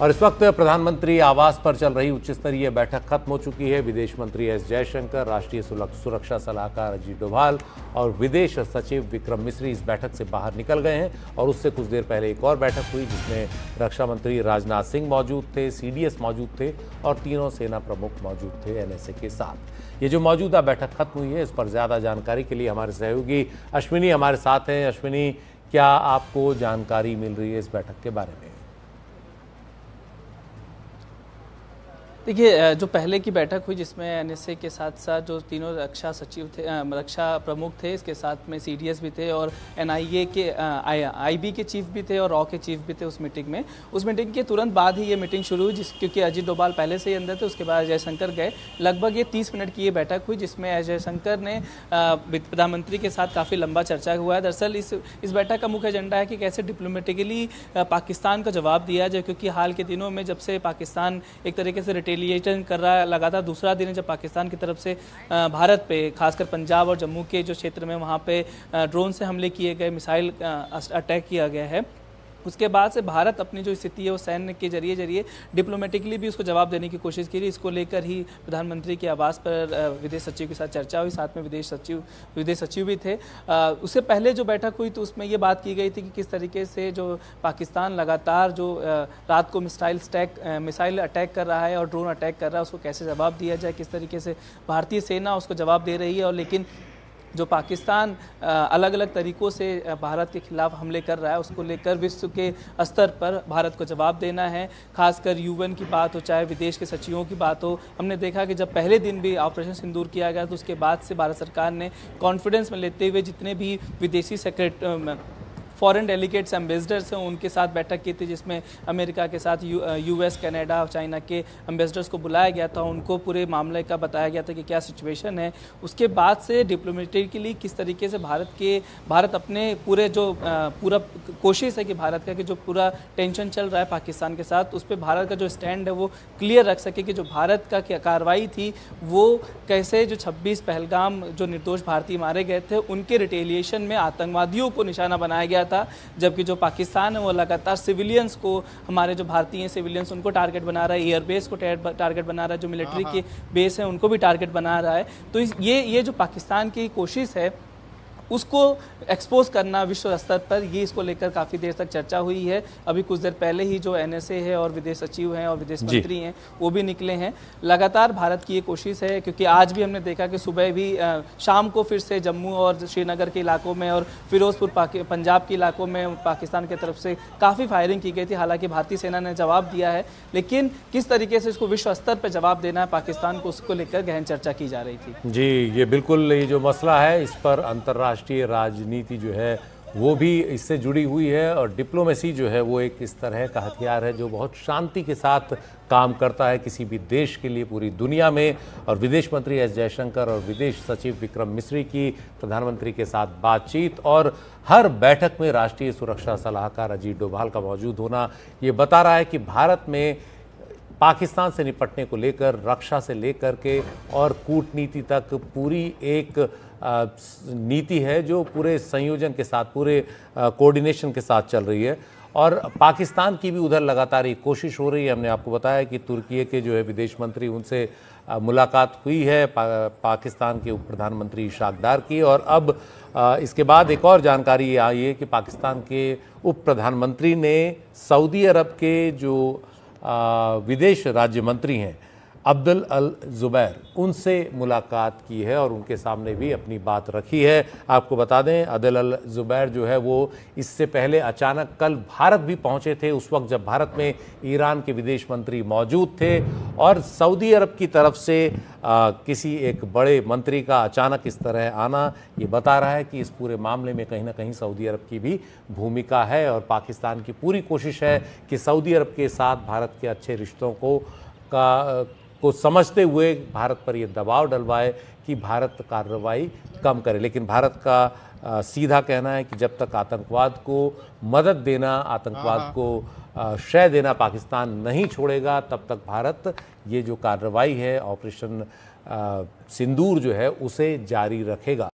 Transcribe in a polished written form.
और इस वक्त प्रधानमंत्री आवास पर चल रही उच्च स्तरीय बैठक खत्म हो चुकी है। विदेश मंत्री एस जयशंकर, राष्ट्रीय सुरक्षा सलाहकार अजीत डोभाल और विदेश सचिव विक्रम मिस्री इस बैठक से बाहर निकल गए हैं। और उससे कुछ देर पहले एक और बैठक हुई जिसमें रक्षा मंत्री राजनाथ सिंह मौजूद थे, सीडीएस मौजूद थे और तीनों सेना प्रमुख मौजूद थे एनएसए के साथ। ये जो मौजूदा बैठक खत्म हुई है, इस पर ज़्यादा जानकारी के लिए हमारे सहयोगी अश्विनी हमारे साथ हैं। अश्विनी, क्या आपको जानकारी मिल रही है इस बैठक के बारे में? देखिए, जो पहले की बैठक हुई जिसमें एनएसए के साथ साथ जो तीनों रक्षा सचिव थे, रक्षा प्रमुख थे, इसके साथ में सीडीएस भी थे और एनआईए के आईबी के चीफ भी थे और रॉ के चीफ भी थे उस मीटिंग के तुरंत बाद ही ये मीटिंग शुरू हुई, क्योंकि अजीत डोभाल पहले से ही अंदर थे। उसके बाद जयशंकर गए। लगभग ये 30 मिनट की ये बैठक हुई जिसमें जयशंकर ने प्रधानमंत्री के साथ काफ़ी लंबा चर्चा हुआ है। दरअसल इस बैठक का मुख्य एजेंडा है कि कैसे डिप्लोमेटिकली पाकिस्तान का जवाब दिया जाए, क्योंकि हाल के दिनों में जब से पाकिस्तान एक तरीके से रिटेलिएशन कर रहा है, लगातार दूसरा दिन है जब पाकिस्तान की तरफ से भारत पे, खासकर पंजाब और जम्मू के जो क्षेत्र में वहाँ पे ड्रोन से हमले किए गए, मिसाइल अटैक किया गया है। उसके बाद से भारत अपनी जो स्थिति है वो सैन्य के जरिए डिप्लोमेटिकली भी उसको जवाब देने की कोशिश की रही। इसको लेकर ही प्रधानमंत्री के आवास पर विदेश सचिव के साथ चर्चा हुई, साथ में विदेश सचिव भी थे। उससे पहले जो बैठक हुई तो उसमें ये बात की गई थी कि किस तरीके से जो पाकिस्तान लगातार जो रात को मिसाइल अटैक कर रहा है और ड्रोन अटैक कर रहा है, उसको कैसे जवाब दिया जाए, किस तरीके से भारतीय सेना उसको जवाब दे रही है। और लेकिन जो पाकिस्तान अलग अलग तरीक़ों से भारत के खिलाफ हमले कर रहा है, उसको लेकर विश्व के स्तर पर भारत को जवाब देना है। खासकर यूएन की बात हो, चाहे विदेश के सचिवों की बात हो। हमने देखा कि जब पहले दिन भी ऑपरेशन सिंदूर किया गया तो उसके बाद से भारत सरकार ने कॉन्फिडेंस में लेते हुए जितने भी विदेशी फॉरेन डेलीगेट्स एम्बेसडर्स हैं उनके साथ बैठक की थी, जिसमें अमेरिका के साथ यूएस, कनाडा और चाइना के एम्बेसडर्स को बुलाया गया था। उनको पूरे मामले का बताया गया था कि क्या सिचुएशन है। उसके बाद से डिप्लोमेटिकली किस तरीके से भारत अपने पूरा कोशिश है कि भारत का कि जो पूरा टेंशन चल रहा है पाकिस्तान के साथ, उस पर भारत का जो स्टैंड है वो क्लियर रख सके कि जो भारत का कार्रवाई थी वो कैसे जो 26 पहलगाम जो निर्दोष भारतीय मारे गए थे उनके रिटेलिएशन में आतंकवादियों को निशाना बनाया गया था, जबकि जो पाकिस्तान है वो लगातार सिविलियंस को, हमारे जो भारतीय सिविलियंस उनको टारगेट बना रहा है, एयरबेस को टारगेट बना रहा है, जो मिलिट्री के बेस हैं उनको भी टारगेट बना रहा है। तो ये जो पाकिस्तान की कोशिश है उसको एक्सपोज करना विश्व स्तर पर, ये इसको लेकर काफ़ी देर तक चर्चा हुई है। अभी कुछ देर पहले ही जो एनएसए है और विदेश सचिव हैं और विदेश मंत्री हैं वो भी निकले हैं। लगातार भारत की ये कोशिश है, क्योंकि आज भी हमने देखा कि सुबह भी शाम को फिर से जम्मू और श्रीनगर के इलाकों में और फिरोजपुर पंजाब के इलाकों में पाकिस्तान की तरफ से काफ़ी फायरिंग की गई थी। हालांकि भारतीय सेना ने जवाब दिया है, लेकिन किस तरीके से इसको विश्व स्तर पर जवाब देना है पाकिस्तान को, उसको लेकर गहन चर्चा की जा रही थी। जी, ये बिल्कुल, ये जो मसला है इस पर अंतर्राष्ट्रीय राजनीति जो है वो भी इससे जुड़ी हुई है। और डिप्लोमेसी जो है वो एक इस तरह का हथियार है जो बहुत शांति के साथ काम करता है किसी भी देश के लिए पूरी दुनिया में। और विदेश मंत्री एस जयशंकर और विदेश सचिव विक्रम मिस्री की प्रधानमंत्री के साथ बातचीत और हर बैठक में राष्ट्रीय सुरक्षा सलाहकार अजीत डोभाल का मौजूद होना ये बता रहा है कि भारत में पाकिस्तान से निपटने को लेकर, रक्षा से लेकर के और कूटनीति तक पूरी एक नीति है जो पूरे संयोजन के साथ, पूरे कोऑर्डिनेशन के साथ चल रही है। और पाकिस्तान की भी उधर लगातार एक कोशिश हो रही है। हमने आपको बताया कि तुर्की के जो है विदेश मंत्री, उनसे मुलाकात हुई है पाकिस्तान के उप प्रधानमंत्री इशाक डार की। और अब इसके बाद एक और जानकारी ये आई है कि पाकिस्तान के उप प्रधानमंत्री ने सऊदी अरब के जो विदेश राज्य मंत्री हैं अब्दुल अल जुबैर, उनसे मुलाकात की है और उनके सामने भी अपनी बात रखी है। आपको बता दें, अब्दुल अल जुबैर जो है वो इससे पहले अचानक कल भारत भी पहुंचे थे, उस वक्त जब भारत में ईरान के विदेश मंत्री मौजूद थे। और सऊदी अरब की तरफ से किसी एक बड़े मंत्री का अचानक इस तरह आना ये बता रहा है कि इस पूरे मामले में कहीं ना कहीं सऊदी अरब की भी भूमिका है। और पाकिस्तान की पूरी कोशिश है कि सऊदी अरब के साथ भारत के अच्छे रिश्तों को समझते हुए भारत पर यह दबाव डलवाए कि भारत कार्रवाई कम करे। लेकिन भारत का सीधा कहना है कि जब तक आतंकवाद को मदद देना, आतंकवाद को शय देना पाकिस्तान नहीं छोड़ेगा, तब तक भारत ये जो कार्रवाई है ऑपरेशन सिंदूर जो है उसे जारी रखेगा।